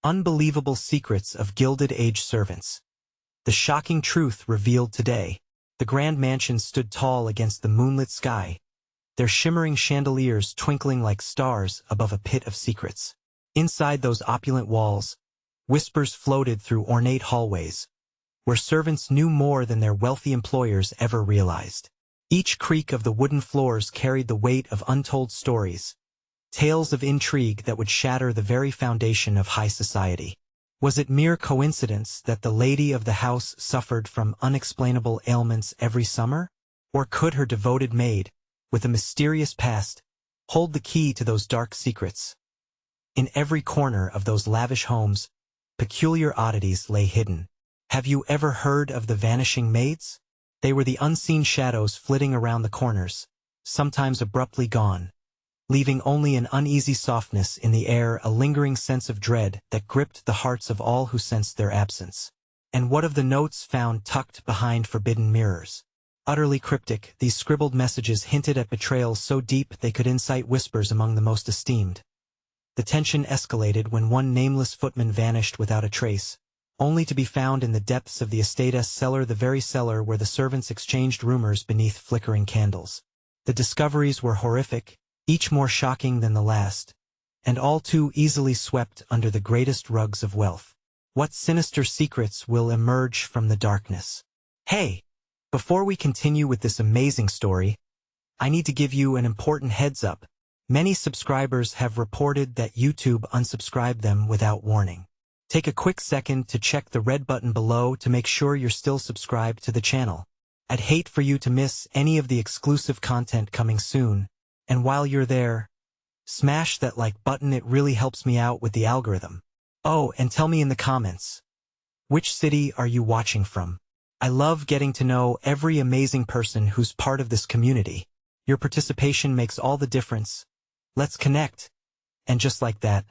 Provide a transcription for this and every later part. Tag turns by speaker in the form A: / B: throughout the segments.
A: Unbelievable secrets of Gilded Age servants. The shocking truth revealed today. The grand mansions stood tall against the moonlit sky, their shimmering chandeliers twinkling like stars above a pit of secrets. Inside those opulent walls, whispers floated through ornate hallways, where servants knew more than their wealthy employers ever realized. Each creak of the wooden floors carried the weight of untold stories, tales of intrigue that would shatter the very foundation of high society. Was it mere coincidence that the lady of the house suffered from unexplainable ailments every summer? Or could her devoted maid, with a mysterious past, hold the key to those dark secrets? In every corner of those lavish homes, peculiar oddities lay hidden. Have you ever heard of the vanishing maids? They were the unseen shadows flitting around the corners, sometimes abruptly gone, leaving only an uneasy softness in the air, a lingering sense of dread that gripped the hearts of all who sensed their absence. And what of the notes found tucked behind forbidden mirrors? Utterly cryptic, these scribbled messages hinted at betrayals so deep they could incite whispers among the most esteemed. The tension escalated when one nameless footman vanished without a trace, only to be found in the depths of the estate's cellar, the very cellar where the servants exchanged rumors beneath flickering candles. The discoveries were horrific, each more shocking than the last, and all too easily swept under the greatest rugs of wealth. What sinister secrets will emerge from the darkness? Hey! Before we continue with this amazing story, I need to give you an important heads up. Many subscribers have reported that YouTube unsubscribed them without warning. Take a quick second to check the red button below to make sure you're still subscribed to the channel. I'd hate for you to miss any of the exclusive content coming soon, and while you're there, smash that like button, it really helps me out with the algorithm. Oh, and tell me in the comments, which city are you watching from? I love getting to know every amazing person who's part of this community. Your participation makes all the difference. Let's connect. And just like that,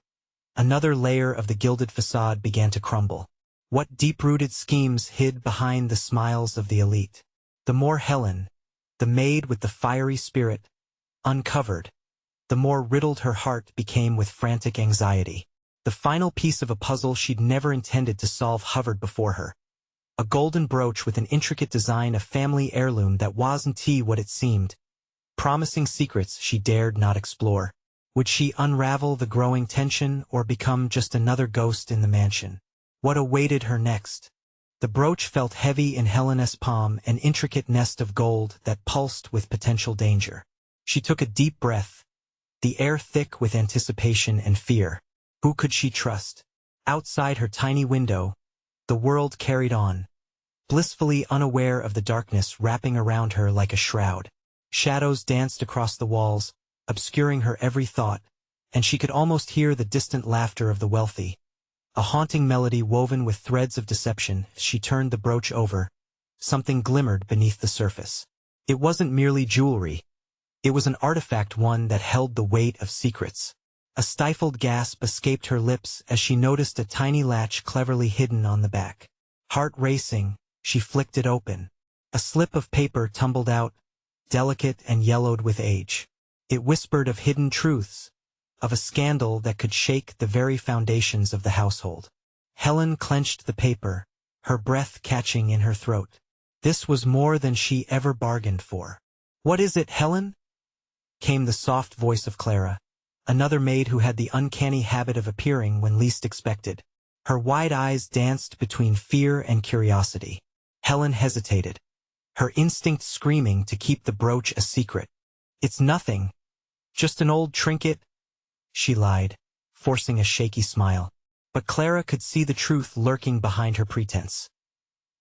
A: another layer of the gilded facade began to crumble. What deep-rooted schemes hid behind the smiles of the elite? The more Helen, the maid with the fiery spirit, uncovered, the more riddled her heart became with frantic anxiety. The final piece of a puzzle she'd never intended to solve hovered before her. A golden brooch with an intricate design, a family heirloom that wasn't what it seemed, promising secrets she dared not explore. Would she unravel the growing tension or become just another ghost in the mansion? What awaited her next? The brooch felt heavy in Helena's palm, an intricate nest of gold that pulsed with potential danger. She took a deep breath, the air thick with anticipation and fear. Who could she trust? Outside her tiny window, the world carried on, blissfully unaware of the darkness wrapping around her like a shroud. Shadows danced across the walls, obscuring her every thought, and she could almost hear the distant laughter of the wealthy. A haunting melody woven with threads of deception. She turned the brooch over. Something glimmered beneath the surface. It wasn't merely jewelry. It was an artifact, one that held the weight of secrets. A stifled gasp escaped her lips as she noticed a tiny latch cleverly hidden on the back. Heart racing, she flicked it open. A slip of paper tumbled out, delicate and yellowed with age. It whispered of hidden truths, of a scandal that could shake the very foundations of the household. Helen clenched the paper, her breath catching in her throat. This was more than she ever bargained for. "What is it, Helen?" came the soft voice of Clara, another maid who had the uncanny habit of appearing when least expected. Her wide eyes danced between fear and curiosity. Helen hesitated, her instinct screaming to keep the brooch a secret. "It's nothing. Just an old trinket," she lied, forcing a shaky smile. But Clara could see the truth lurking behind her pretense.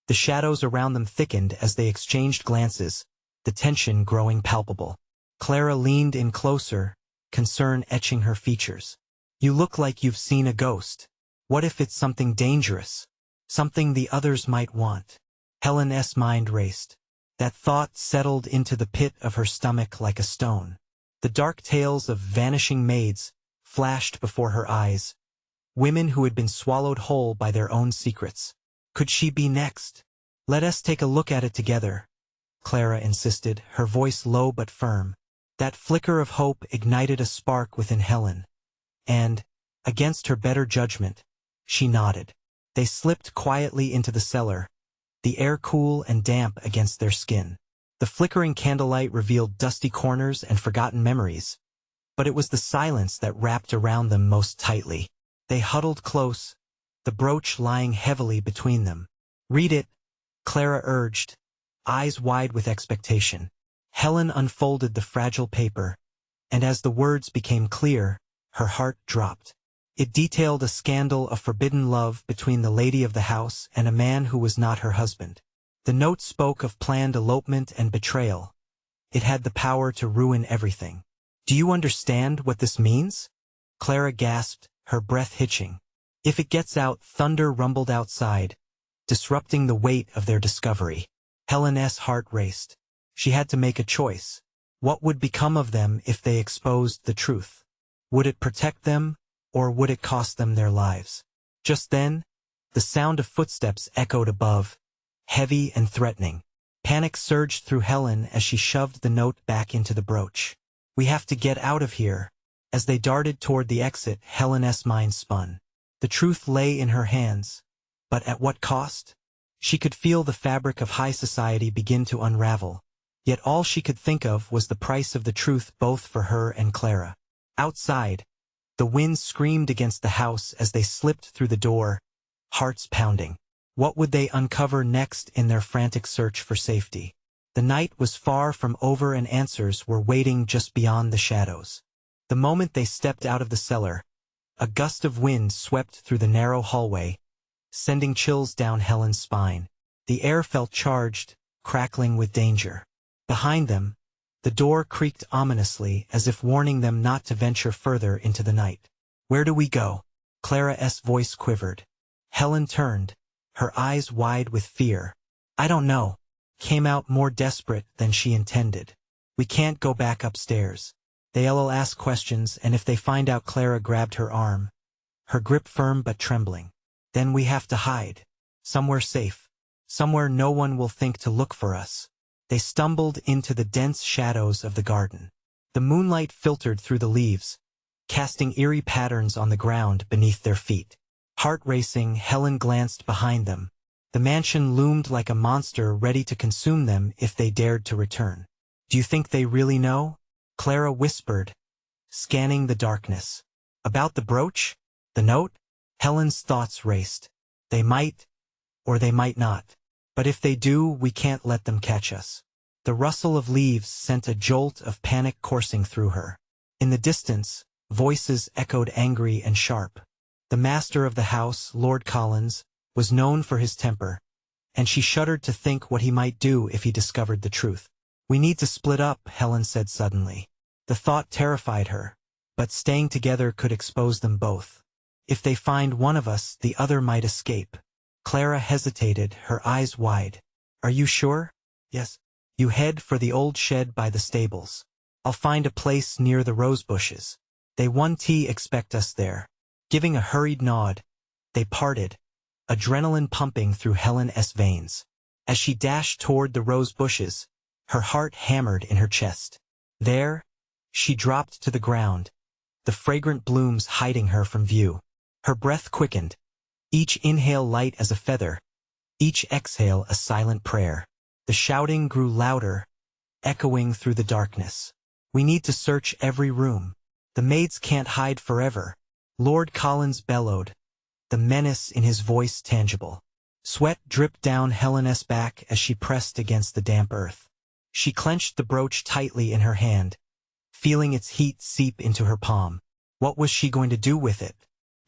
A: The shadows around them thickened as they exchanged glances, the tension growing palpable. Clara leaned in closer, concern etching her features. "You look like you've seen a ghost. What if it's something dangerous? Something the others might want?" Helen's mind raced. That thought settled into the pit of her stomach like a stone. The dark tales of vanishing maids flashed before her eyes, women who had been swallowed whole by their own secrets. Could she be next? "Let us take a look at it together," Clara insisted, her voice low but firm. That flicker of hope ignited a spark within Helen, and, against her better judgment, She nodded. They slipped quietly into the cellar, the air cool and damp against their skin. The flickering candlelight revealed dusty corners and forgotten memories, but it was the silence that wrapped around them most tightly. They huddled close, the brooch lying heavily between them. "Read it," Clara urged, eyes wide with expectation. Helen unfolded the fragile paper, and as the words became clear, her heart dropped. It detailed a scandal of forbidden love between the lady of the house and a man who was not her husband. The note spoke of planned elopement and betrayal. It had the power to ruin everything. "Do you understand what this means?" Clara gasped, her breath hitching. If it gets out, thunder rumbled outside, disrupting the weight of their discovery. Helen's heart raced. She had to make a choice. What would become of them if they exposed the truth? Would it protect them, or would it cost them their lives? Just then, the sound of footsteps echoed above, heavy and threatening. Panic surged through Helen as she shoved the note back into the brooch. "We have to get out of here." As they darted toward the exit, Helen's mind spun. The truth lay in her hands, but at what cost? She could feel the fabric of high society begin to unravel, yet all she could think of was the price of the truth both for her and Clara. Outside, the wind screamed against the house as they slipped through the door, hearts pounding. What would they uncover next in their frantic search for safety? The night was far from over and answers were waiting just beyond the shadows. The moment they stepped out of the cellar, a gust of wind swept through the narrow hallway, sending chills down Helen's spine. The air felt charged, crackling with danger. Behind them, the door creaked ominously as if warning them not to venture further into the night. "Where do we go?" Clara's voice quivered. Helen turned, her eyes wide with fear. "I don't know," came out more desperate than she intended. "We can't go back upstairs. They'll ask questions, and if they find out..." Clara grabbed her arm, her grip firm but trembling. "Then we have to hide. Somewhere safe. Somewhere no one will think to look for us." They stumbled into the dense shadows of the garden. The moonlight filtered through the leaves, casting eerie patterns on the ground beneath their feet. Heart racing, Helen glanced behind them. The mansion loomed like a monster ready to consume them if they dared to return. "Do you think they really know?" Clara whispered, scanning the darkness. "About the brooch? The note?" Helen's thoughts raced. They might, or they might not. But if they do, we can't let them catch us. The rustle of leaves sent a jolt of panic coursing through her. In the distance, voices echoed angry and sharp. The master of the house, Lord Collins, was known for his temper, and she shuddered to think what he might do if he discovered the truth. "We need to split up," Helen said suddenly. The thought terrified her, but staying together could expose them both. If they find one of us, the other might escape. Clara hesitated, her eyes wide. "Are you sure?" "Yes." "You head for the old shed by the stables. I'll find a place near the rose bushes. They won't expect us there." Giving a hurried nod, they parted, adrenaline pumping through Helen's veins. As she dashed toward the rose bushes, her heart hammered in her chest. There, she dropped to the ground, the fragrant blooms hiding her from view. Her breath quickened, each inhale light as a feather, each exhale a silent prayer. The shouting grew louder, echoing through the darkness. "We need to search every room. The maids can't hide forever," Lord Collins bellowed, the menace in his voice tangible. Sweat dripped down Helen's back as she pressed against the damp earth. She clenched the brooch tightly in her hand, feeling its heat seep into her palm. What was she going to do with it?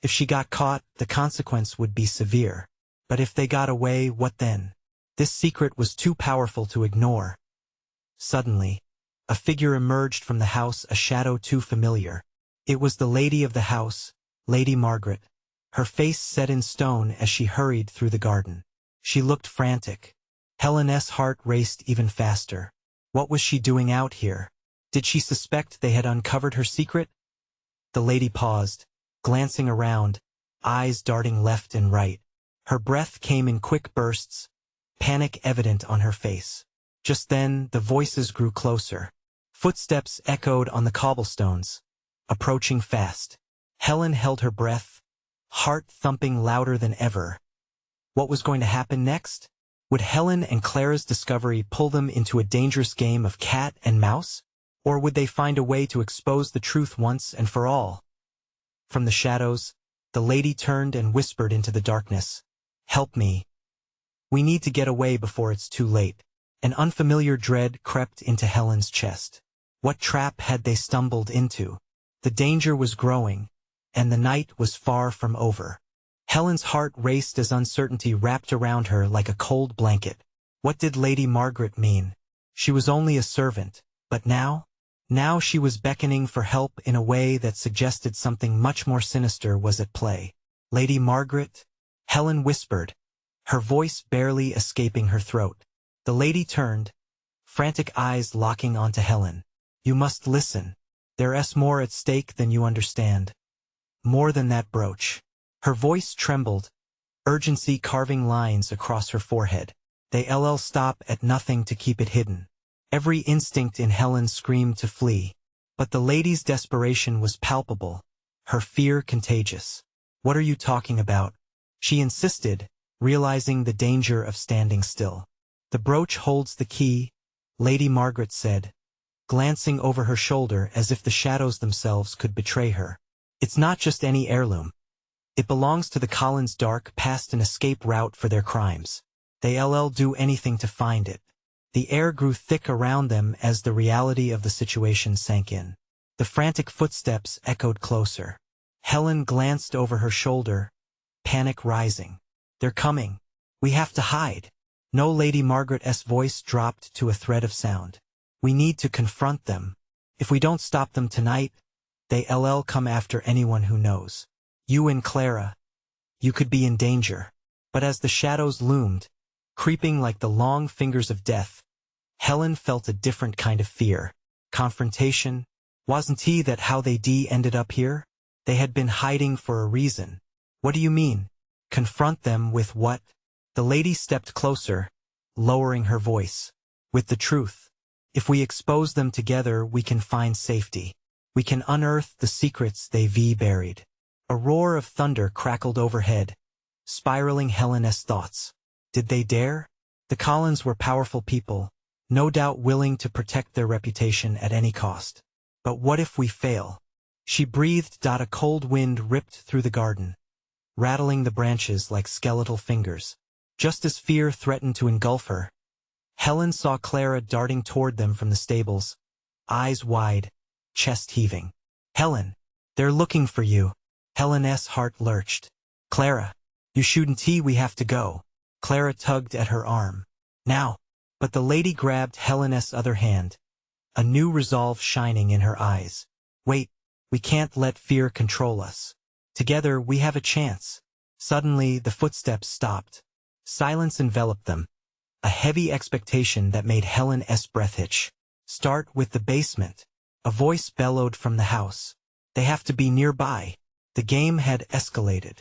A: If she got caught, the consequence would be severe. But if they got away, what then? This secret was too powerful to ignore. Suddenly, a figure emerged from the house, a shadow too familiar. It was the lady of the house, Lady Margaret, her face set in stone as she hurried through the garden. She looked frantic. Helen's heart raced even faster. What was she doing out here? Did she suspect they had uncovered her secret? The lady paused, glancing around, eyes darting left and right. Her breath came in quick bursts, panic evident on her face. Just then, the voices grew closer. Footsteps echoed on the cobblestones, approaching fast. Helen held her breath, heart thumping louder than ever. What was going to happen next? Would Helen and Clara's discovery pull them into a dangerous game of cat and mouse? Or would they find a way to expose the truth once and for all? From the shadows, the lady turned and whispered into the darkness, "Help me. We need to get away before it's too late." An unfamiliar dread crept into Helen's chest. What trap had they stumbled into? The danger was growing, and the night was far from over. Helen's heart raced as uncertainty wrapped around her like a cold blanket. What did Lady Margaret mean? She was only a servant, but now she was beckoning for help in a way that suggested something much more sinister was at play. "Lady Margaret?" Helen whispered, her voice barely escaping her throat. The lady turned, frantic eyes locking onto Helen. "You must listen. There's more at stake than you understand. More than that brooch." Her voice trembled, urgency carving lines across her forehead. They'll stop at nothing to keep it hidden. Every instinct in Helen screamed to flee. But the lady's desperation was palpable, her fear contagious. "What are you talking about?" she insisted, realizing the danger of standing still. "The brooch holds the key," Lady Margaret said, glancing over her shoulder as if the shadows themselves could betray her. "It's not just any heirloom. It belongs to the Collins' dark past, an escape route for their crimes. They'll do anything to find it." The air grew thick around them as the reality of the situation sank in. The frantic footsteps echoed closer. Helen glanced over her shoulder, panic rising. "They're coming. We have to hide." No, Lady Margaret's voice dropped to a thread of sound. "We need to confront them. If we don't stop them tonight, they'll come after anyone who knows. You and Clara, you could be in danger." But as the shadows loomed, creeping like the long fingers of death, Helen felt a different kind of fear. Confrontation? Wasn't that how they ended up here? They had been hiding for a reason. "What do you mean? Confront them with what?" The lady stepped closer, lowering her voice. "With the truth. If we expose them together, we can find safety. We can unearth the secrets they've buried." A roar of thunder crackled overhead, spiraling Helen's thoughts. Did they dare? The Collins were powerful people, no doubt willing to protect their reputation at any cost. But what if we fail? She breathed. A cold wind ripped through the garden, rattling the branches like skeletal fingers. Just as fear threatened to engulf her, Helen saw Clara darting toward them from the stables, eyes wide, chest heaving. "Helen, they're looking for you." Helen's heart lurched. "Clara, you shouldn't. We have to go." Clara tugged at her arm. "Now." But the lady grabbed Helen's other hand, a new resolve shining in her eyes. "Wait, we can't let fear control us. Together we have a chance." Suddenly the footsteps stopped. Silence enveloped them, a heavy expectation that made Helen's breath hitch. "Start with the basement," a voice bellowed from the house. "They have to be nearby." The game had escalated.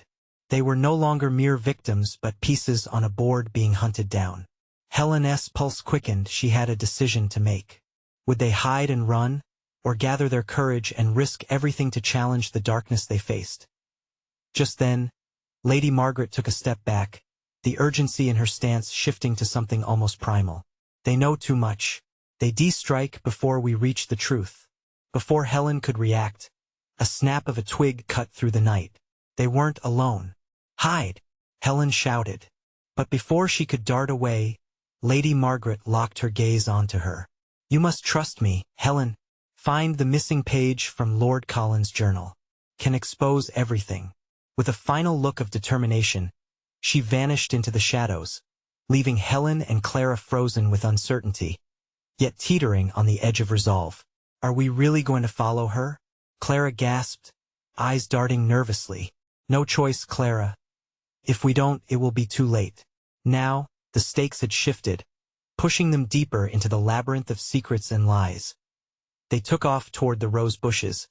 A: They were no longer mere victims but pieces on a board being hunted down. Helen's pulse quickened. She had a decision to make. Would they hide and run, or gather their courage and risk everything to challenge the darkness they faced? Just then, Lady Margaret took a step back, the urgency in her stance shifting to something almost primal. "They know too much. They strike before we reach the truth." Before Helen could react, a snap of a twig cut through the night. They weren't alone. "Hide!" Helen shouted. But before she could dart away, Lady Margaret locked her gaze onto her. "You must trust me, Helen. Find the missing page from Lord Collins' journal. Can expose everything." With a final look of determination, she vanished into the shadows, leaving Helen and Clara frozen with uncertainty, yet teetering on the edge of resolve. "Are we really going to follow her?" Clara gasped, eyes darting nervously. "No choice, Clara. If we don't, it will be too late." Now, the stakes had shifted, pushing them deeper into the labyrinth of secrets and lies. They took off toward the rose bushes,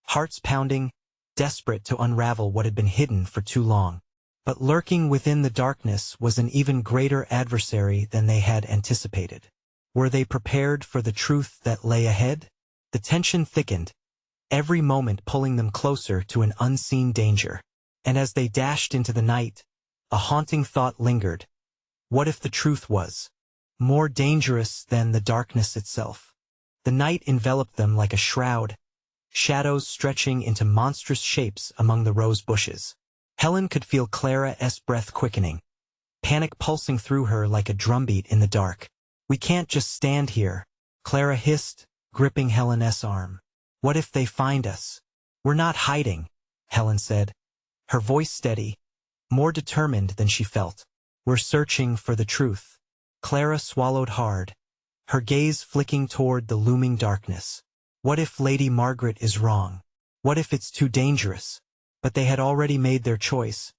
A: hearts pounding, desperate to unravel what had been hidden for too long. But lurking within the darkness was an even greater adversary than they had anticipated. Were they prepared for the truth that lay ahead? The tension thickened, every moment pulling them closer to an unseen danger. And as they dashed into the night, a haunting thought lingered. What if the truth was more dangerous than the darkness itself? The night enveloped them like a shroud, shadows stretching into monstrous shapes among the rose bushes. Helen could feel Clara's breath quickening, panic pulsing through her like a drumbeat in the dark. We can't just stand here, Clara hissed, gripping Helen's arm. What if they find us? We're not hiding, Helen said, her voice steady, more determined than she felt. We're searching for the truth. Clara swallowed hard, her gaze flicking toward the looming darkness. What if Lady Margaret is wrong? What if it's too dangerous? But they had already made their choice,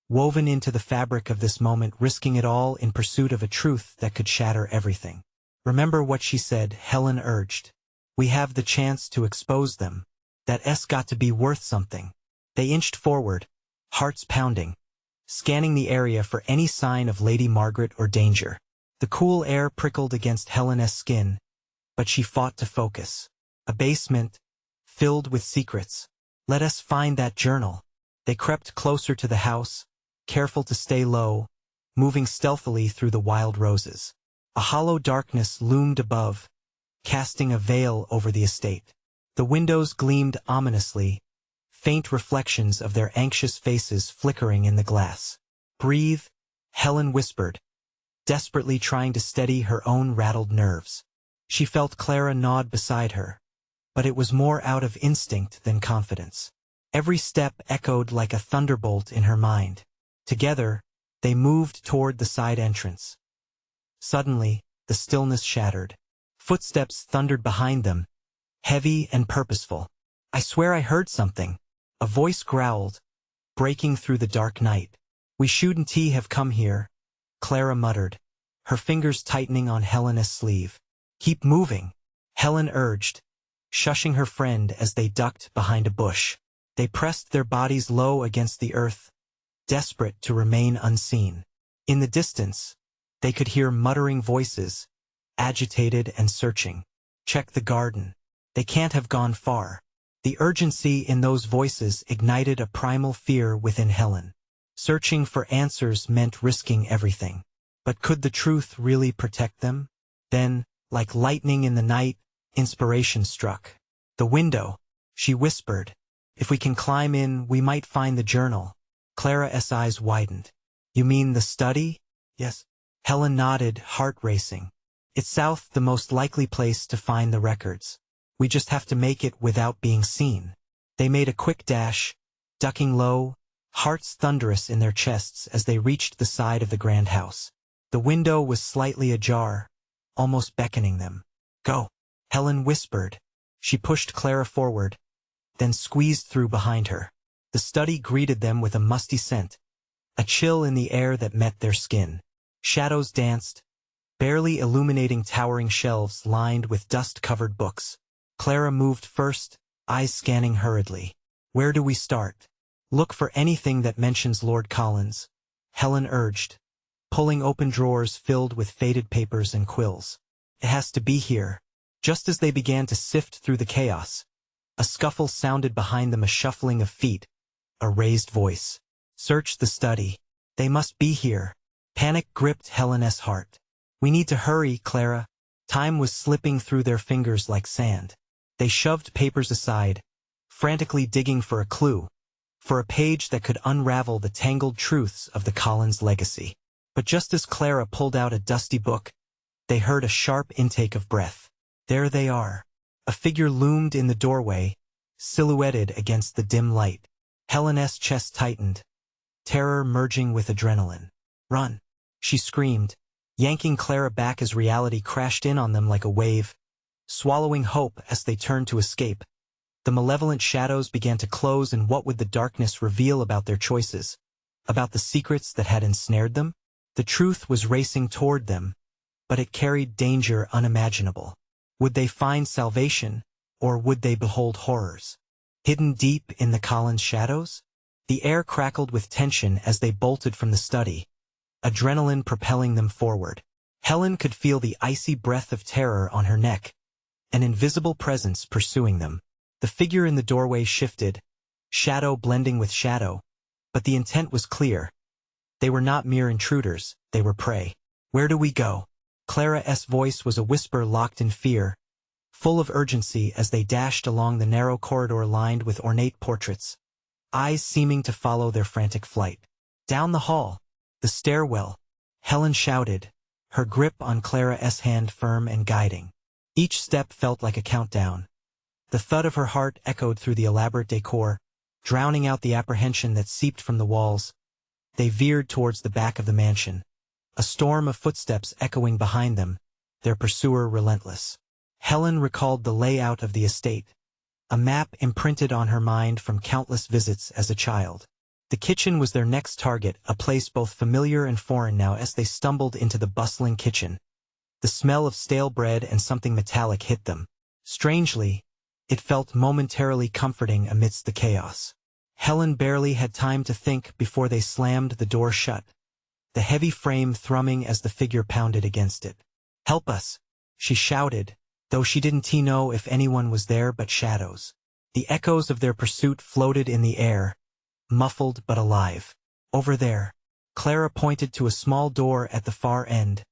A: woven into the fabric of this moment, risking it all in pursuit of a truth that could shatter everything. Remember what she said, Helen urged. We have the chance to expose them. That's got to be worth something. They inched forward, hearts pounding, scanning the area for any sign of Lady Margaret or danger. The cool air prickled against Helen's skin, but she fought to focus. A basement, filled with secrets. Let us find that journal. They crept closer to the house, careful to stay low, moving stealthily through the wild roses. A hollow darkness loomed above, casting a veil over the estate. The windows gleamed ominously, faint reflections of their anxious faces flickering in the glass. Breathe, Helen whispered, desperately trying to steady her own rattled nerves. She felt Clara nod beside her, but it was more out of instinct than confidence. Every step echoed like a thunderbolt in her mind. Together, they moved toward the side entrance. Suddenly, the stillness shattered. Footsteps thundered behind them, heavy and purposeful. I swear I heard something. A voice growled, breaking through the dark night. We shouldn't have come here, Clara muttered, her fingers tightening on Helen's sleeve. Keep moving, Helen urged, shushing her friend as they ducked behind a bush. They pressed their bodies low against the earth, desperate to remain unseen. In the distance, they could hear muttering voices, agitated and searching. Check the garden. They can't have gone far. The urgency in those voices ignited a primal fear within Helen. Searching for answers meant risking everything. But could the truth really protect them? Then, like lightning in the night, inspiration struck. The window, she whispered. If we can climb in, we might find the journal. Clara's eyes widened. You mean the study? Yes. Helen nodded, heart racing. It's south, the most likely place to find the records. We just have to make it without being seen. They made a quick dash, ducking low, hearts thunderous in their chests as they reached the side of the grand house. The window was slightly ajar, almost beckoning them. Go, Helen whispered. She pushed Clara forward, then squeezed through behind her. The study greeted them with a musty scent, a chill in the air that met their skin. Shadows danced, barely illuminating towering shelves lined with dust-covered books. Clara moved first, eyes scanning hurriedly. Where do we start? Look for anything that mentions Lord Collins, Helen urged, pulling open drawers filled with faded papers and quills. It has to be here. Just as they began to sift through the chaos, a scuffle sounded behind them, a shuffling of feet, a raised voice. Search the study. They must be here. Panic gripped Helen's heart. We need to hurry, Clara. Time was slipping through their fingers like sand. They shoved papers aside, frantically digging for a clue, for a page that could unravel the tangled truths of the Collins legacy. But just as Clara pulled out a dusty book, they heard a sharp intake of breath. There they are. A figure loomed in the doorway, silhouetted against the dim light. Helen's chest tightened, terror merging with adrenaline. Run, she screamed, yanking Clara back as reality crashed in on them like a wave, swallowing hope as they turned to escape. The malevolent shadows began to close, and what would the darkness reveal about their choices? About the secrets that had ensnared them? The truth was racing toward them, but it carried danger unimaginable. Would they find salvation, or would they behold horrors? Hidden deep in the Collins shadows? The air crackled with tension as they bolted from the study, adrenaline propelling them forward. Helen could feel the icy breath of terror on her neck, an invisible presence pursuing them. The figure in the doorway shifted, shadow blending with shadow, But the intent was clear. They were not mere intruders, they were prey. "Where do we go?" Clara's voice was a whisper locked in fear, full of urgency as they dashed along the narrow corridor lined with ornate portraits, eyes seeming to follow their frantic flight. Down the hall, the stairwell, Helen shouted, her grip on Clara's hand firm and guiding. Each step felt like a countdown. The thud of her heart echoed through the elaborate decor, drowning out the apprehension that seeped from the walls. They veered towards the back of the mansion, a storm of footsteps echoing behind them, their pursuer relentless. Helen recalled the layout of the estate, a map imprinted on her mind from countless visits as a child. The kitchen was their next target, a place both familiar and foreign now as they stumbled into the bustling kitchen. The smell of stale bread and something metallic hit them. Strangely, it felt momentarily comforting amidst the chaos. Helen barely had time to think before they slammed the door shut, the heavy frame thrumming as the figure pounded against it. "Help us," she shouted, though she didn't know if anyone was there but shadows. The echoes of their pursuit floated in the air, muffled but alive. "Over there." Clara pointed to a small door at the far end,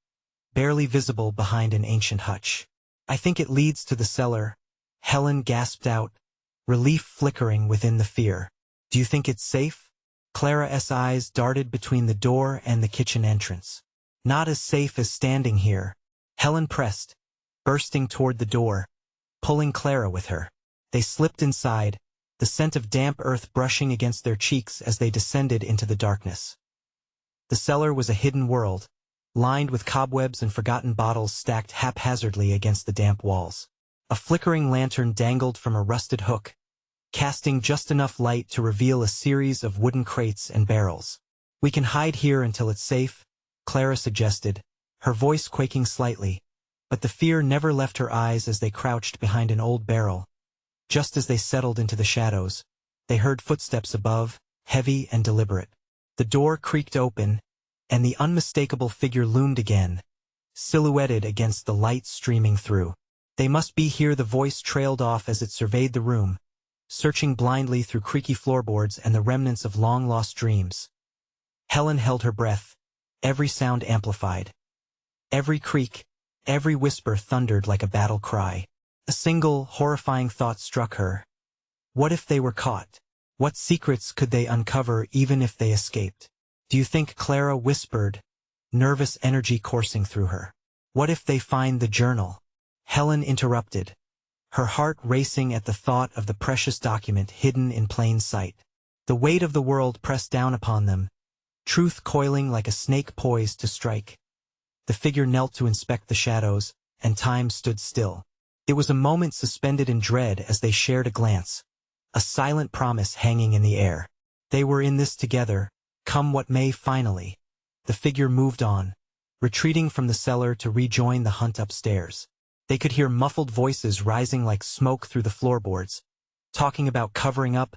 A: barely visible behind an ancient hutch. "I think it leads to the cellar," Helen gasped out, relief flickering within the fear. "Do you think it's safe?" Clara's eyes darted between the door and the kitchen entrance. "Not as safe as standing here." Helen pressed, bursting toward the door, pulling Clara with her. They slipped inside, the scent of damp earth brushing against their cheeks as they descended into the darkness. The cellar was a hidden world, lined with cobwebs and forgotten bottles stacked haphazardly against the damp walls. A flickering lantern dangled from a rusted hook, casting just enough light to reveal a series of wooden crates and barrels. "We can hide here until it's safe," Clara suggested, her voice quaking slightly, but the fear never left her eyes as they crouched behind an old barrel. Just as they settled into the shadows, they heard footsteps above, heavy and deliberate. The door creaked open, and the unmistakable figure loomed again, silhouetted against the light streaming through. "They must be here," the voice trailed off as it surveyed the room, searching blindly through creaky floorboards and the remnants of long-lost dreams. Helen held her breath, every sound amplified. Every creak, every whisper thundered like a battle cry. A single, horrifying thought struck her. What if they were caught? What secrets could they uncover even if they escaped? "Do you think," Clara whispered, nervous energy coursing through her. "What if they find the journal?" Helen interrupted, her heart racing at the thought of the precious document hidden in plain sight. The weight of the world pressed down upon them, truth coiling like a snake poised to strike. The figure knelt to inspect the shadows, and time stood still. It was a moment suspended in dread as they shared a glance, a silent promise hanging in the air. They were in this together, come what may. Finally, the figure moved on, retreating from the cellar to rejoin the hunt upstairs. They could hear muffled voices rising like smoke through the floorboards, talking about covering up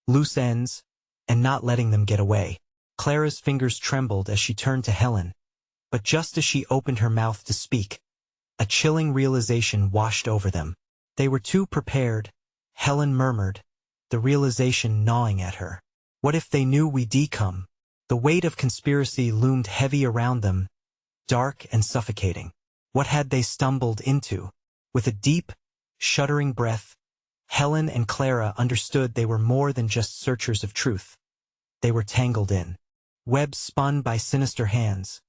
A: loose ends and not letting them get away. Clara's fingers trembled as she turned to Helen, but just as she opened her mouth to speak, a chilling realization washed over them. They were too prepared, Helen murmured, the realization gnawing at her. What if they knew we'd come? The weight of conspiracy loomed heavy around them, dark and suffocating. What had they stumbled into? With a deep, shuddering breath, Helen and Clara understood they were more than just searchers of truth. They were tangled in webs spun by sinister hands.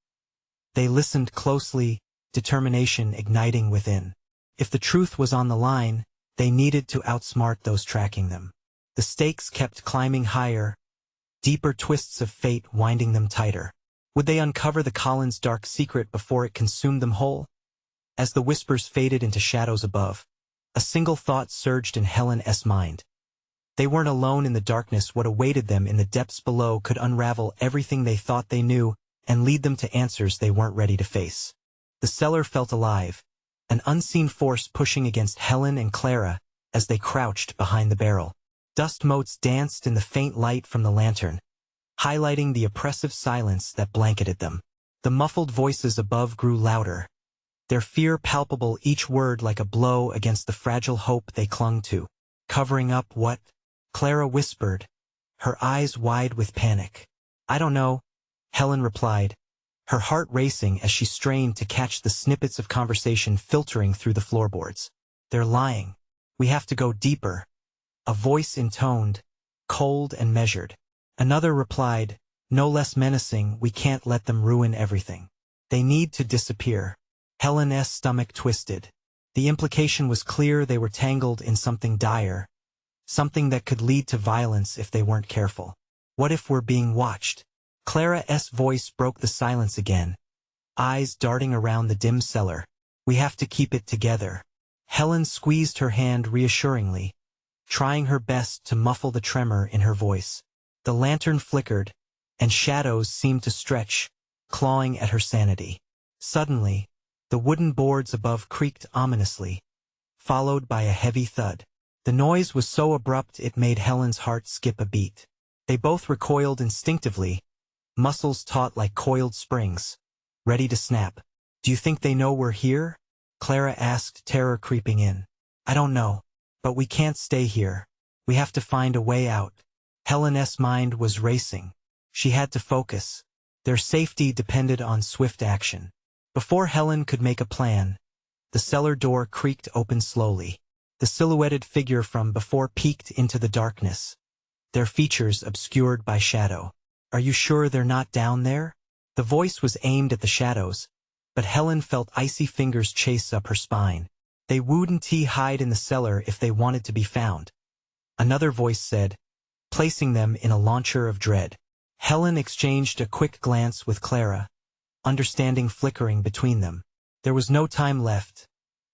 A: They listened closely, determination igniting within. If the truth was on the line, they needed to outsmart those tracking them. The stakes kept climbing higher, deeper twists of fate winding them tighter. Would they uncover the Collins' dark secret before it consumed them whole? As the whispers faded into shadows above, a single thought surged in Helen's mind. They weren't alone in the darkness. What awaited them in the depths below could unravel everything they thought they knew and lead them to answers they weren't ready to face. The cellar felt alive, an unseen force pushing against Helen and Clara as they crouched behind the barrel. Dust motes danced in the faint light from the lantern, highlighting the oppressive silence that blanketed them. The muffled voices above grew louder, their fear palpable, each word like a blow against the fragile hope they clung to. "Covering up what?" Clara whispered, her eyes wide with panic. "I don't know," Helen replied, her heart racing as she strained to catch the snippets of conversation filtering through the floorboards. "They're lying. We have to go deeper." A voice intoned, cold and measured. Another replied, no less menacing, "We can't let them ruin everything. They need to disappear." Helen's stomach twisted. The implication was clear: they were tangled in something dire, something that could lead to violence if they weren't careful. "What if we're being watched?" Clara's voice broke the silence again, eyes darting around the dim cellar. "We have to keep it together." Helen squeezed her hand reassuringly, trying her best to muffle the tremor in her voice. The lantern flickered, and shadows seemed to stretch, clawing at her sanity. Suddenly, the wooden boards above creaked ominously, followed by a heavy thud. The noise was so abrupt it made Helen's heart skip a beat. They both recoiled instinctively, muscles taut like coiled springs, ready to snap. "Do you think they know we're here?" Clara asked, terror creeping in. "I don't know. But we can't stay here. We have to find a way out." Helen's mind was racing. She had to focus. Their safety depended on swift action. Before Helen could make a plan, the cellar door creaked open slowly. The silhouetted figure from before peeked into the darkness, their features obscured by shadow. "Are you sure they're not down there?" The voice was aimed at the shadows, but Helen felt icy fingers chase up her spine. "They wouldn't hide in the cellar if they wanted to be found," another voice said, placing them in a launcher of dread. Helen exchanged a quick glance with Clara, understanding flickering between them. There was no time left.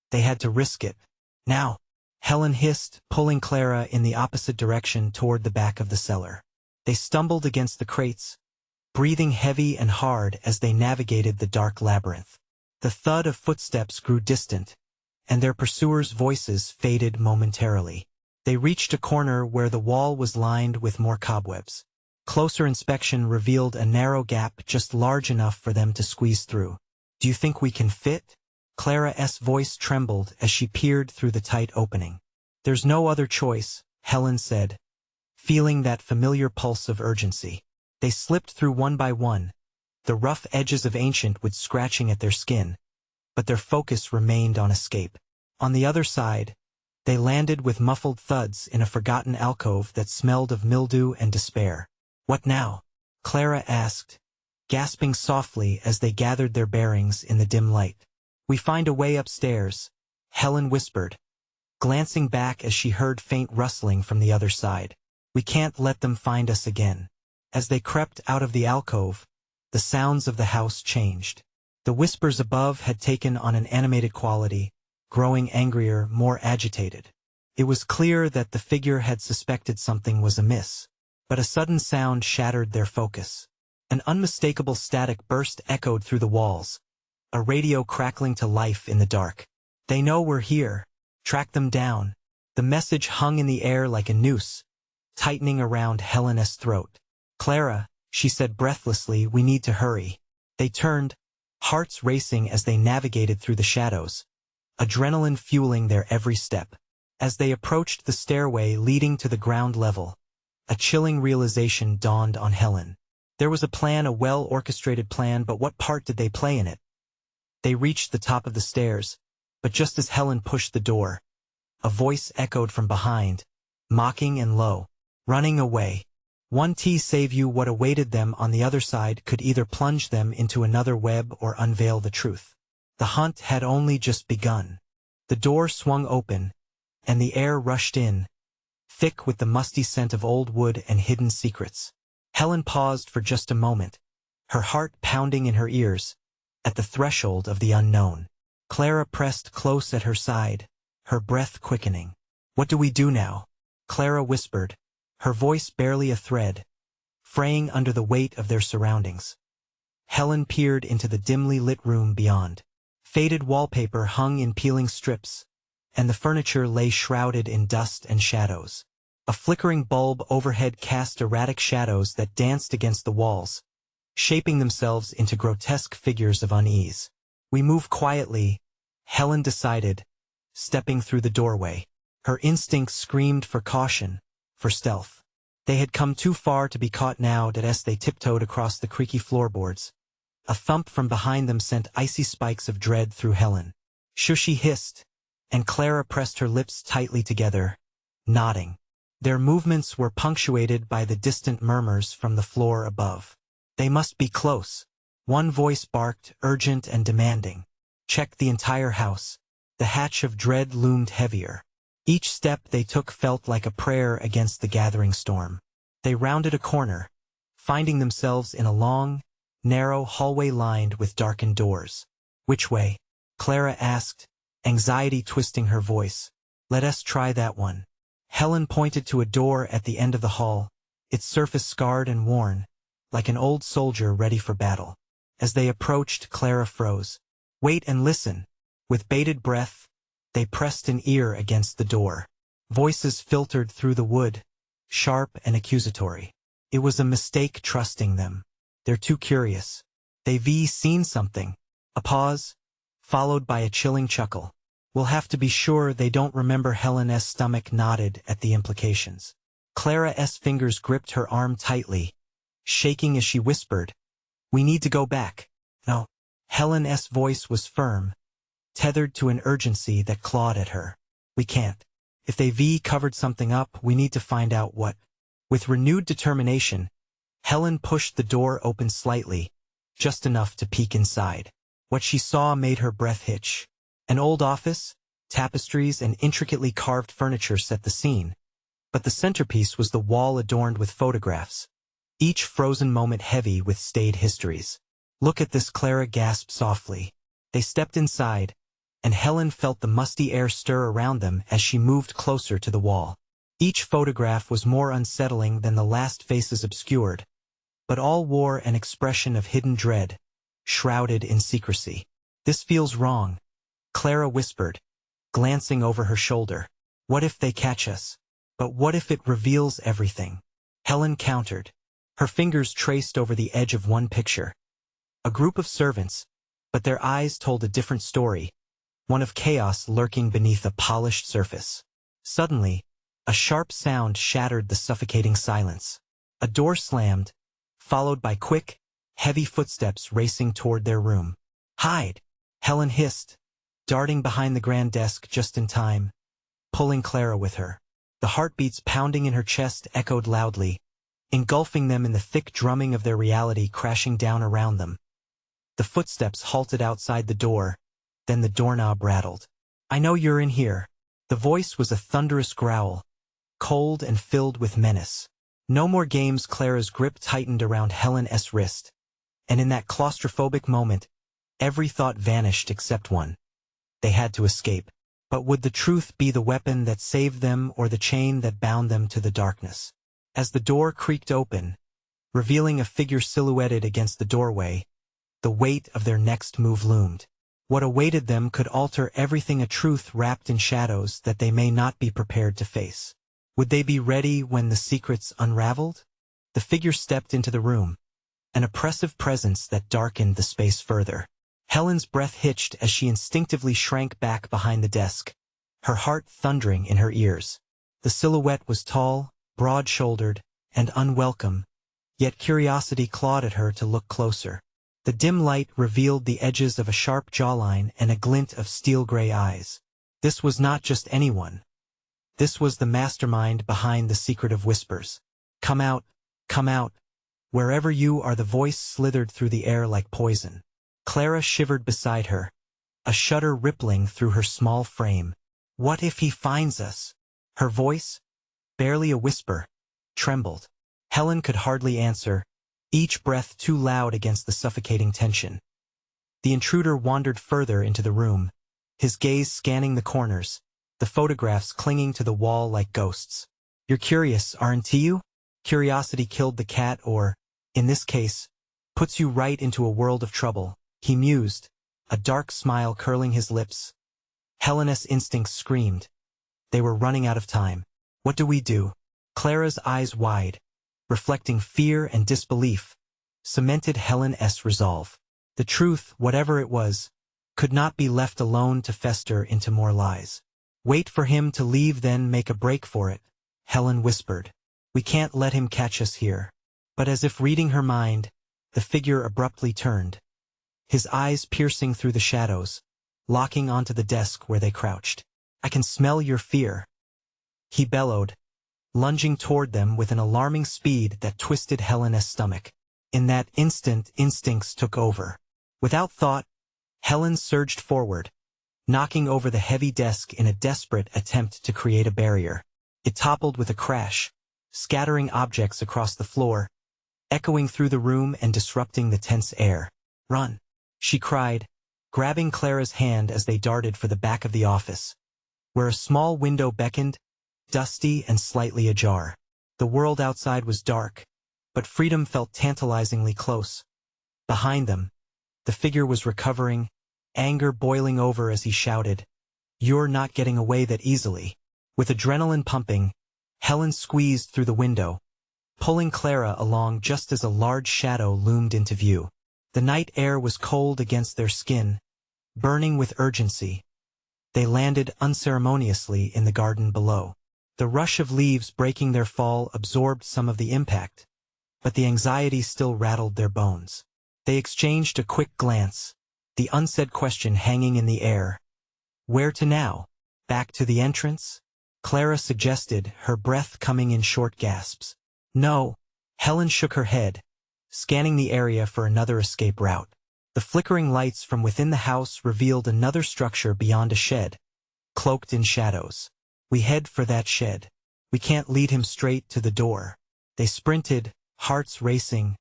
A: They had to risk it. "Now," Helen hissed, pulling Clara in the opposite direction toward the back of the cellar. They stumbled against the crates, breathing heavy and hard as they navigated the dark labyrinth. The thud of footsteps grew distant, and their pursuers' voices faded momentarily. They reached a corner where the wall was lined with more cobwebs. Closer inspection revealed a narrow gap just large enough for them to squeeze through. "Do you think we can fit?" Clara's voice trembled as she peered through the tight opening. "There's no other choice," Helen said, feeling that familiar pulse of urgency. They slipped through one by one, the rough edges of ancient wood scratching at their skin, but their focus remained on escape. On the other side, they landed with muffled thuds in a forgotten alcove that smelled of mildew and despair. "What now?" Clara asked, gasping softly as they gathered their bearings in the dim light. "We find a way upstairs," Helen whispered, glancing back as she heard faint rustling from the other side. "We can't let them find us again." As they crept out of the alcove, the sounds of the house changed. The whispers above had taken on an animated quality, growing angrier, more agitated. It was clear that the figure had suspected something was amiss, but a sudden sound shattered their focus. An unmistakable static burst echoed through the walls, a radio crackling to life in the dark. "They know we're here. Track them down." The message hung in the air like a noose, tightening around Helena's throat. "Clara," she said breathlessly, "we need to hurry." They turned, hearts racing as they navigated through the shadows, adrenaline fueling their every step. As they approached the stairway leading to the ground level, a chilling realization dawned on Helen. There was a plan, a well-orchestrated plan, but what part did they play in it? They reached the top of the stairs, but just as Helen pushed the door, a voice echoed from behind, mocking and low. "Running away. One T save you." What awaited them on the other side could either plunge them into another web or unveil the truth. The hunt had only just begun. The door swung open, and the air rushed in, thick with the musty scent of old wood and hidden secrets. Helen paused for just a moment, her heart pounding in her ears, at the threshold of the unknown. Clara pressed close at her side, her breath quickening. "What do we do now?" Clara whispered, her voice barely a thread, fraying under the weight of their surroundings. Helen peered into the dimly lit room beyond. Faded wallpaper hung in peeling strips, and the furniture lay shrouded in dust and shadows. A flickering bulb overhead cast erratic shadows that danced against the walls, shaping themselves into grotesque figures of unease. "We move quietly," Helen decided, stepping through the doorway. Her instincts screamed for caution, for stealth. They had come too far to be caught now that as they tiptoed across the creaky floorboards. A thump from behind them sent icy spikes of dread through Helen. She hissed, and Clara pressed her lips tightly together, nodding. Their movements were punctuated by the distant murmurs from the floor above. They must be close. One voice barked, urgent and demanding. Check the entire house. The hatch of dread loomed heavier. Each step they took felt like a prayer against the gathering storm. They rounded a corner, finding themselves in a long, narrow hallway lined with darkened doors. Which way? Clara asked, anxiety twisting her voice. Let us try that one. Helen pointed to a door at the end of the hall, its surface scarred and worn, like an old soldier ready for battle. As they approached, Clara froze. Wait and listen. With bated breath, they pressed an ear against the door. Voices filtered through the wood, sharp and accusatory. It was a mistake trusting them. They're too curious. They've seen something. A pause, followed by a chilling chuckle. We'll have to be sure they don't remember. Helen's stomach nodded at the implications. Clara's fingers gripped her arm tightly, shaking as she whispered, We need to go back. No. Helen's voice was firm, tethered to an urgency that clawed at her. We can't. If they've covered something up, we need to find out what. With renewed determination, Helen pushed the door open slightly, just enough to peek inside. What she saw made her breath hitch. An old office, tapestries and intricately carved furniture set the scene, but the centerpiece was the wall adorned with photographs, each frozen moment heavy with stayed histories. Look at this, Clara gasped softly. They stepped inside, and Helen felt the musty air stir around them as she moved closer to the wall. Each photograph was more unsettling than the last, faces obscured, but all wore an expression of hidden dread, shrouded in secrecy. This feels wrong, Clara whispered, glancing over her shoulder. What if they catch us? But what if it reveals everything? Helen countered. Her fingers traced over the edge of one picture. A group of servants, but their eyes told a different story, one of chaos lurking beneath a polished surface. Suddenly, a sharp sound shattered the suffocating silence. A door slammed, followed by quick, heavy footsteps racing toward their room. Hide! Helen hissed, darting behind the grand desk just in time, pulling Clara with her. The heartbeats pounding in her chest echoed loudly, engulfing them in the thick drumming of their reality crashing down around them. The footsteps halted outside the door, then the doorknob rattled. I know you're in here. The voice was a thunderous growl, cold and filled with menace. No more games. Clara's grip tightened around Helen's wrist, and in that claustrophobic moment, every thought vanished except one. They had to escape. But would the truth be the weapon that saved them or the chain that bound them to the darkness? As the door creaked open, revealing a figure silhouetted against the doorway, the weight of their next move loomed. What awaited them could alter everything, a truth wrapped in shadows that they may not be prepared to face. Would they be ready when the secrets unraveled? The figure stepped into the room, an oppressive presence that darkened the space further. Helen's breath hitched as she instinctively shrank back behind the desk, her heart thundering in her ears. The silhouette was tall, broad-shouldered, and unwelcome, yet curiosity clawed at her to look closer. The dim light revealed the edges of a sharp jawline and a glint of steel-gray eyes. This was not just anyone. This was the mastermind behind the secret of whispers. Come out, wherever you are. The voice slithered through the air like poison. Clara shivered beside her, a shudder rippling through her small frame. What if he finds us? Her voice, barely a whisper, trembled. Helen could hardly answer, each breath too loud against the suffocating tension. The intruder wandered further into the room, his gaze scanning the corners, the photographs clinging to the wall like ghosts. You're curious, aren't you? Curiosity killed the cat, or, in this case, puts you right into a world of trouble. He mused, a dark smile curling his lips. Helen's instincts screamed. They were running out of time. What do we do? Clara's eyes wide, reflecting fear and disbelief, cemented Helen's resolve. The truth, whatever it was, could not be left alone to fester into more lies. Wait for him to leave, then make a break for it, Helen whispered. We can't let him catch us here. But as if reading her mind, the figure abruptly turned, his eyes piercing through the shadows, locking onto the desk where they crouched. I can smell your fear, he bellowed, lunging toward them with an alarming speed that twisted Helena's stomach. In that instant, instincts took over. Without thought, Helen surged forward, knocking over the heavy desk in a desperate attempt to create a barrier. It toppled with a crash, scattering objects across the floor, echoing through the room and disrupting the tense air. Run, she cried, grabbing Clara's hand as they darted for the back of the office, where a small window beckoned, dusty and slightly ajar. The world outside was dark, but freedom felt tantalizingly close. Behind them, the figure was recovering, anger boiling over as he shouted, "You're not getting away that easily." With adrenaline pumping, Helen squeezed through the window, pulling Clara along just as a large shadow loomed into view. The night air was cold against their skin, burning with urgency. They landed unceremoniously in the garden below. The rush of leaves breaking their fall absorbed some of the impact, but the anxiety still rattled their bones. They exchanged a quick glance, the unsaid question hanging in the air. Where to now? Back to the entrance? Clara suggested, her breath coming in short gasps. No. Helen shook her head, scanning the area for another escape route. The flickering lights from within the house revealed another structure beyond a shed, cloaked in shadows. We head for that shed. We can't lead him straight to the door. They sprinted, hearts racing,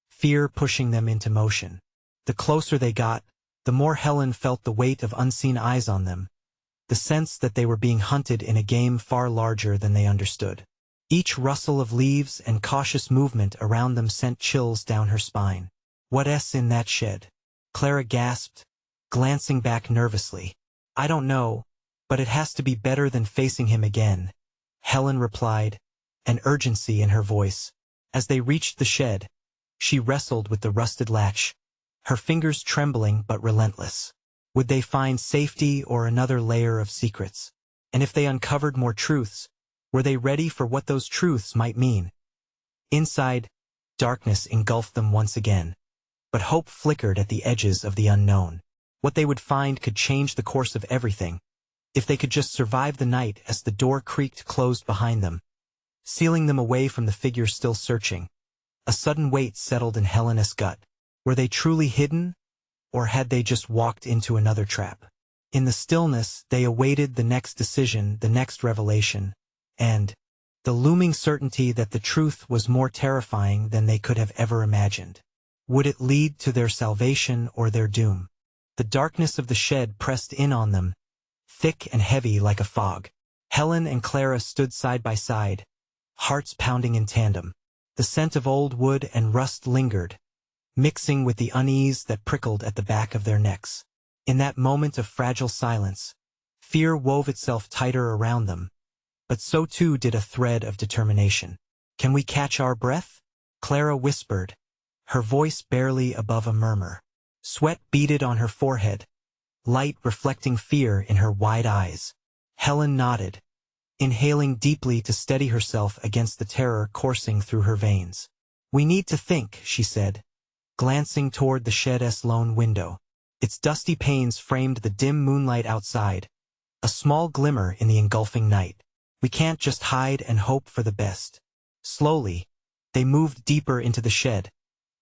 A: fear pushing them into motion. The closer they got, the more Helen felt the weight of unseen eyes on them, the sense that they were being hunted in a game far larger than they understood. Each rustle of leaves and cautious movement around them sent chills down her spine. What's in that shed? Clara gasped, glancing back nervously. I don't know, but it has to be better than facing him again, Helen replied, an urgency in her voice. As they reached the shed, she wrestled with the rusted latch, her fingers trembling but relentless. Would they find safety or another layer of secrets? And if they uncovered more truths, were they ready for what those truths might mean? Inside, darkness engulfed them once again, but hope flickered at the edges of the unknown. What they would find could change the course of everything, if they could just survive the night. As the door creaked closed behind them, sealing them away from the figure still searching, a sudden weight settled in Helena's gut. Were they truly hidden, or had they just walked into another trap? In the stillness, they awaited the next decision, the next revelation, and the looming certainty that the truth was more terrifying than they could have ever imagined. Would it lead to their salvation or their doom? The darkness of the shed pressed in on them, thick and heavy like a fog. Helen and Clara stood side by side, hearts pounding in tandem. The scent of old wood and rust lingered, mixing with the unease that prickled at the back of their necks. In that moment of fragile silence, fear wove itself tighter around them, but so too did a thread of determination. Can we catch our breath? Clara whispered, her voice barely above a murmur. Sweat beaded on her forehead, light reflecting fear in her wide eyes. Helen nodded, inhaling deeply to steady herself against the terror coursing through her veins. We need to think, she said, glancing toward the shed's lone window. Its dusty panes framed the dim moonlight outside, a small glimmer in the engulfing night. We can't just hide and hope for the best. Slowly, they moved deeper into the shed,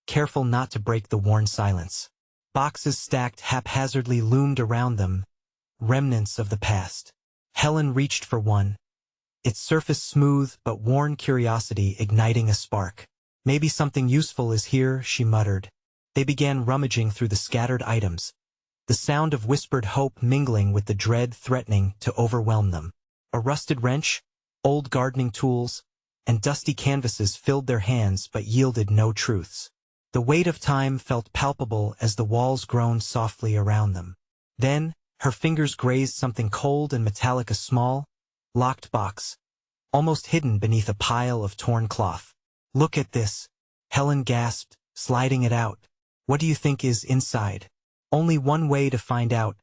A: careful not to break the worn silence. Boxes stacked haphazardly loomed around them, remnants of the past. Helen reached for one, its surface smooth but worn, curiosity igniting a spark. Maybe something useful is here, she muttered. They began rummaging through the scattered items, the sound of whispered hope mingling with the dread threatening to overwhelm them. A rusted wrench, old gardening tools, and dusty canvases filled their hands but yielded no truths. The weight of time felt palpable as the walls groaned softly around them. Then, her fingers grazed something cold and metallic, a small, locked box, almost hidden beneath a pile of torn cloth. Look at this, Helen gasped, sliding it out. What do you think is inside? Only one way to find out,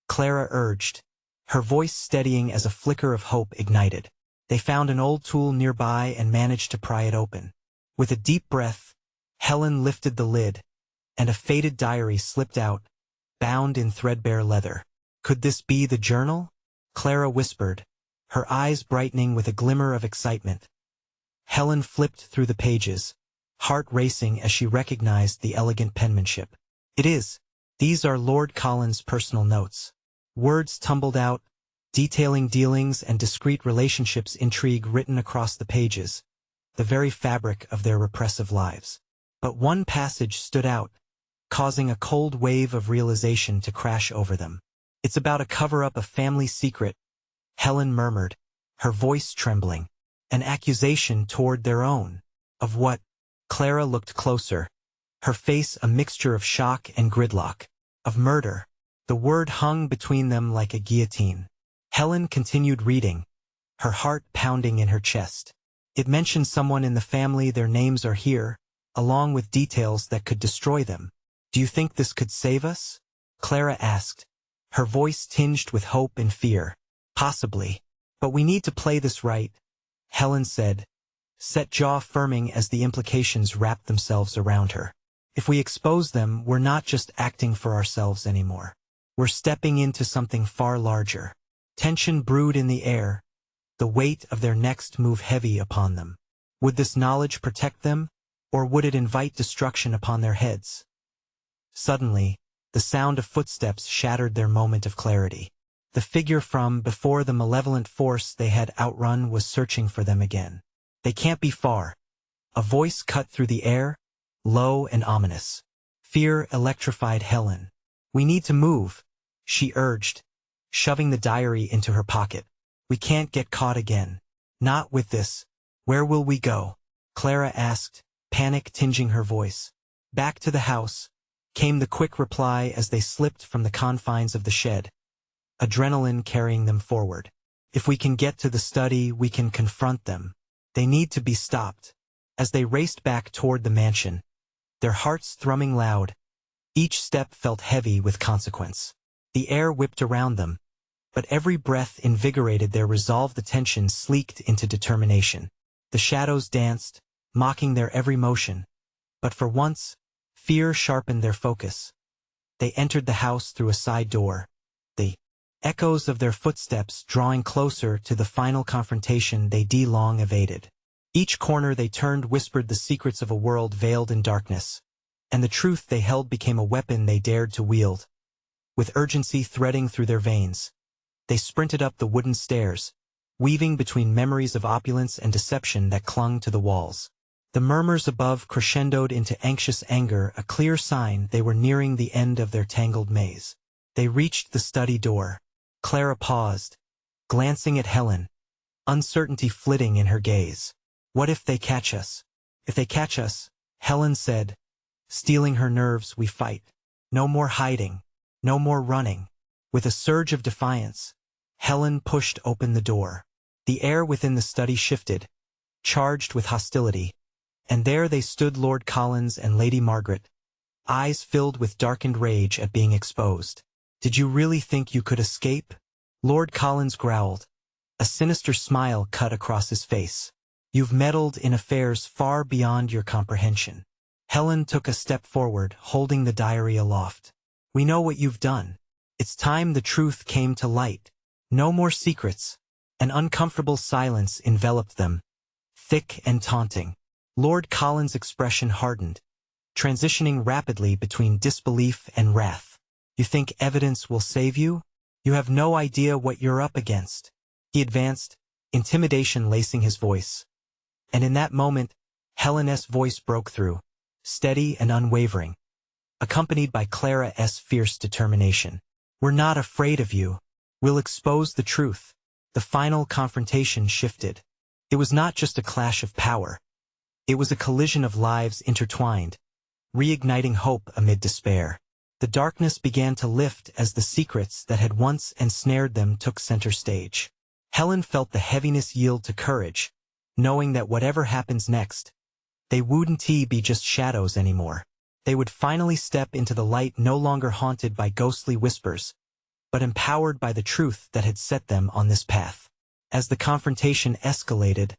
A: Clara urged, her voice steadying as a flicker of hope ignited. They found an old tool nearby and managed to pry it open. With a deep breath, Helen lifted the lid, and a faded diary slipped out, bound in threadbare leather. Could this be the journal? Clara whispered, her eyes brightening with a glimmer of excitement. Helen flipped through the pages, heart racing as she recognized the elegant penmanship. It is. These are Lord Collins' personal notes. Words tumbled out, detailing dealings and discreet relationships, intrigue written across the pages, the very fabric of their repressive lives. But one passage stood out, causing a cold wave of realization to crash over them. It's about a cover-up, a family secret, Helen murmured, her voice trembling. An accusation toward their own. Of what? Clara looked closer, her face a mixture of shock and gridlock. Of murder. The word hung between them like a guillotine. Helen continued reading, her heart pounding in her chest. It mentioned someone in the family, their names are here, along with details that could destroy them. Do you think this could save us? Clara asked, her voice tinged with hope and fear. Possibly. But we need to play this right, Helen said, set jaw firming as the implications wrapped themselves around her. If we expose them, we're not just acting for ourselves anymore. We're stepping into something far larger. Tension brewed in the air, the weight of their next move heavy upon them. Would this knowledge protect them, or would it invite destruction upon their heads? Suddenly, the sound of footsteps shattered their moment of clarity. The figure from before the malevolent force they had outrun was searching for them again. They can't be far. A voice cut through the air, low and ominous. Fear electrified Helen. We need to move, she urged, shoving the diary into her pocket. We can't get caught again. Not with this. Where will we go? Clara asked, panic tinging her voice. Back to the house, came the quick reply as they slipped from the confines of the shed, adrenaline carrying them forward. If we can get to the study, we can confront them. They need to be stopped. As they raced back toward the mansion, their hearts thrumming loud, each step felt heavy with consequence. The air whipped around them, but every breath invigorated their resolve. The tension sleeked into determination. The shadows danced, mocking their every motion. But for once, fear sharpened their focus. They entered the house through a side door, the echoes of their footsteps drawing closer to the final confrontation they long evaded. Each corner they turned whispered the secrets of a world veiled in darkness, and the truth they held became a weapon they dared to wield. With urgency threading through their veins, they sprinted up the wooden stairs, weaving between memories of opulence and deception that clung to the walls. The murmurs above crescendoed into anxious anger, a clear sign they were nearing the end of their tangled maze. They reached the study door. Clara paused, glancing at Helen, uncertainty flitting in her gaze. What if they catch us? If they catch us, Helen said, steeling her nerves, we fight. No more hiding, no more running. With a surge of defiance, Helen pushed open the door. The air within the study shifted, charged with hostility, and there they stood, Lord Collins and Lady Margaret, eyes filled with darkened rage at being exposed. Did you really think you could escape? Lord Collins growled. A sinister smile cut across his face. You've meddled in affairs far beyond your comprehension. Helen took a step forward, holding the diary aloft. We know what you've done. It's time the truth came to light. No more secrets. An uncomfortable silence enveloped them, thick and taunting. Lord Collins' expression hardened, transitioning rapidly between disbelief and wrath. You think evidence will save you? You have no idea what you're up against. He advanced, intimidation lacing his voice. And in that moment, Helen's voice broke through, steady and unwavering, accompanied by Clara's fierce determination. We're not afraid of you. We'll expose the truth. The final confrontation shifted. It was not just a clash of power. It was a collision of lives intertwined, reigniting hope amid despair. The darkness began to lift as the secrets that had once ensnared them took center stage. Helen felt the heaviness yield to courage, knowing that whatever happens next, they wouldn't be just shadows anymore. They would finally step into the light, no longer haunted by ghostly whispers, but empowered by the truth that had set them on this path. As the confrontation escalated,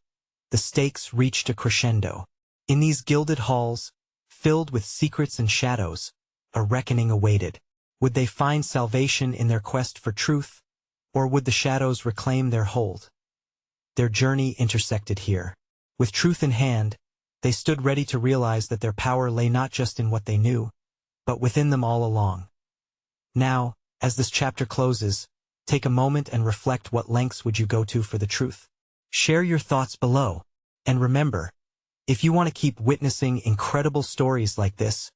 A: the stakes reached a crescendo. In these gilded halls, filled with secrets and shadows, a reckoning awaited. Would they find salvation in their quest for truth, or would the shadows reclaim their hold? Their journey intersected here. With truth in hand, they stood ready to realize that their power lay not just in what they knew, but within them all along. Now, as this chapter closes, take a moment and reflect: what lengths would you go to for the truth? Share your thoughts below. And remember, if you want to keep witnessing incredible stories like this,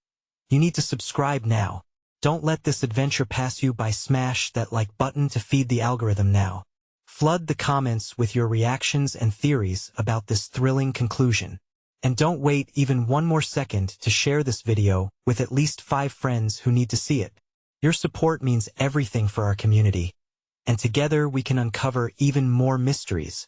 A: you need to subscribe now. Don't let this adventure pass you by. Smash that like button to feed the algorithm now. Flood the comments with your reactions and theories about this thrilling conclusion. And don't wait even one more second to share this video with at least 5 friends who need to see it. Your support means everything for our community, and together we can uncover even more mysteries.